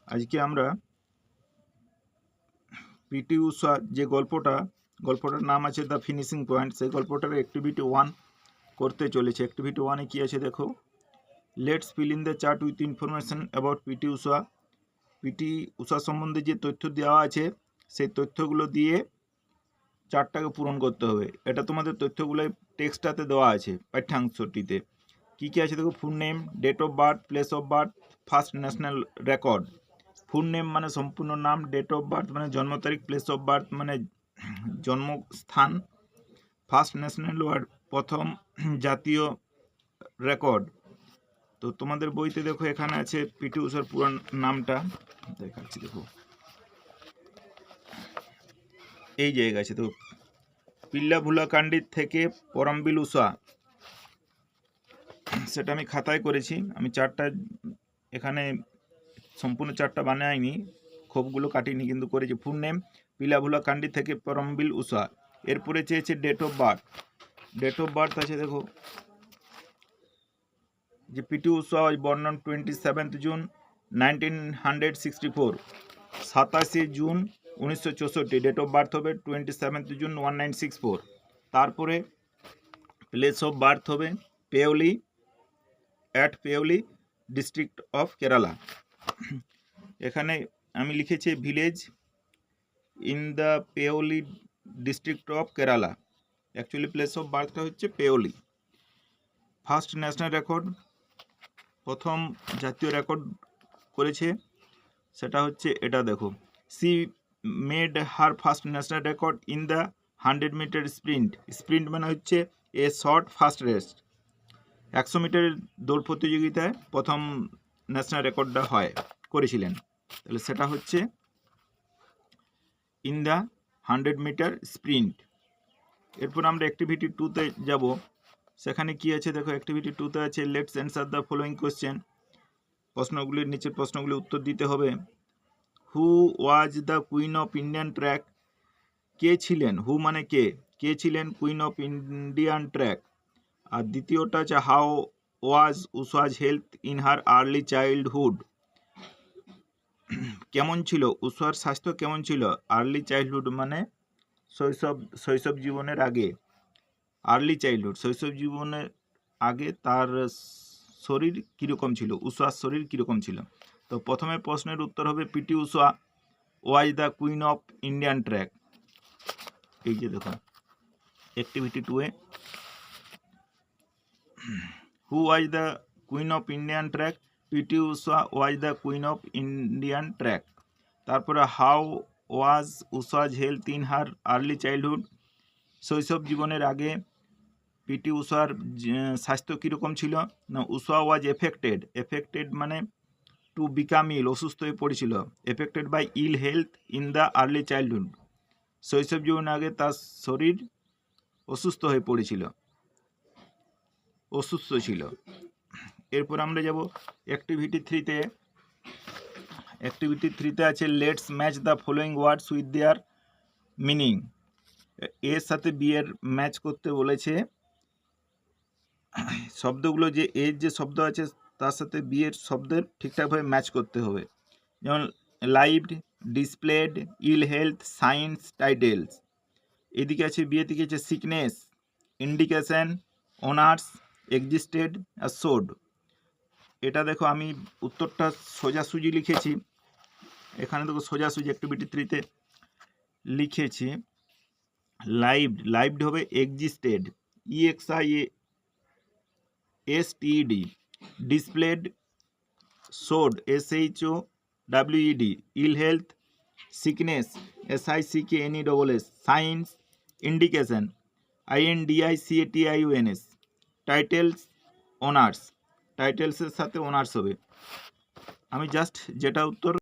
আজকে আমরা পিটি উষা যে গল্পটার নাম আছে দ্য ফিনিশিং পয়েন্ট, সেই গল্পটার অ্যাক্টিভিটি 1 করতে চলেছে। অ্যাক্টিভিটি 1-এ কী আছে দেখো, let's fill in the chart with information about PT Usha. PT Usha সম্বন্ধে যে তথ্য দেওয়া আছে সেই তথ্যগুলো দিয়ে চার্টটাকে পূরণ করতে হবে। এটা তোমাদের তথ্যগুলো টেক্সটটাতে দেওয়া আছে পাঠ্যাংশটিতে। কী কী আছে দেখো, full name, date of birth, place of birth, first national record. Full name মানে সম্পূর্ণ নাম, ডেট অফ বার্থ মানে জন্ম তারিখ, প্লেস অফ বার্থ মানে জন্মস্থান, ফার্স্ট ন্যাশনাল ওয়ার্ড প্রথম জাতীয় রেকর্ড। তো তোমাদের বইতে দেখো এখানে আছে পিটি উষার পুরো নামটা দেখাচ্ছি, দেখো এই জায়গা আছে। তো পিল্লাভুলাকান্ডির থেকে পরমবিল উষা, সেটা আমি খাতায় করেছি। আমি চারটা এখানে সম্পূর্ণ চারটা বানাইনি, খোপগুলো কাটিনি, কিন্তু করেছি। ফুল নেম পিলাভুলাকান্ডি থেকে পরমবিল উষা। এরপরে চেয়েছে date of birth. Date of birth আছে দেখো, যে PT Usha was born on 27 June 1964, 27 June 1964 date of birth হবে। 27 জুন 1964। তারপরে প্লেস অফ বার্থ হবে Payyoli, at Payyoli, district of Kerala. এখানে আমি লিখেছি village in the Payyoli district of Kerala. Actually place of বার্থটা হচ্ছে পেওলি। ফার্স্ট ন্যাশনাল রেকর্ড, প্রথম জাতীয় রেকর্ড করেছে, সেটা হচ্ছে এটা দেখো, she made her first national record in the 100 metre sprint. Sprint মানে হচ্ছে এ শর্ট ফার্স্ট রেস। 100 মিটারের দৌড় প্রতিযোগিতায় প্রথম ন্যাশনাল রেকর্ডটা করেছিলেন। তাহলে সেটা হচ্ছে ইন দ্য 100 মিটার স্প্রিন্ট। এরপর আমরা অ্যাক্টিভিটি 2-তে যাব। সেখানে কি আছে দেখো, অ্যাক্টিভিটি 2-তে আছে let's answer the following question. প্রশ্নগুলির নিচের প্রশ্নগুলির উত্তর দিতে হবে। Who was the queen of Indian track. কে ছিলেন, হু মানে কে ছিলেন কুইন অফ ইন্ডিয়ান ট্র্যাক। আর দ্বিতীয়টা আছে how was Usha's health in her early childhood. কেমন ছিল উষার স্বাস্থ্য, কেমন ছিল। আর্লি চাইল্ডহুড মানে শৈশব জীবনের আগে। আর্লি চাইল্ডহুড শৈশব জীবনের আগে তার শরীর কীরকম ছিল, উষার শরীর কীরকম ছিল। তো প্রথমে প্রশ্নের উত্তর হবে PT Usha was the queen of Indian track. এই যে দেখুন অ্যাক্টিভিটি 2-এ, who was the queen of Indian track, PT Usha was the queen of Indian track. তারপরে how was Usha's health in her early childhood, শৈশব জীবনের আগে পিটি উষার স্বাস্থ্য কীরকম ছিল না। উষা ওয়াজ এফেক্টেড মানে টু বিকাম ইল, অসুস্থ হয়ে পড়েছিল। Affected by ill health in the early childhood, শৈশব জীবনের আগে তার শরীর অসুস্থ হয়ে পড়েছিল, অসুস্থ ছিল। এরপর আমরা যাব অ্যাক্টিভিটি 3-তে। অ্যাক্টিভিটি 3-তে আছে let's match the following words with their meaning. এর সাথে বি এর ম্যাচ করতে বলেছে। শব্দগুলো যে এর যে শব্দ আছে তার সাথে বি এর শব্দের ঠিকঠাকভাবে ম্যাচ করতে হবে। যেমন lived, displayed, ill health, science, titles. এদিকে আছে বি এর দিকে আছে সিকনেস, ইন্ডিকেশন, অনার্স, এক্সিস্টেড আর শোড। এটা দেখো আমি উত্তরটা সোজাসুজি লিখেছি। এখানে দেখো সোজাসুজি অ্যাক্টিভিটি 3-তে লিখেছি লাইভড হবে existed, EXISTED, displayed, showed, SHOWED, ill health, sickness, SICKNESS, science, indication, INDICATIONS, titles, honours. টাইটেলসের সাথে অনার্স হবে। আমি জাস্ট যেটা উত্তর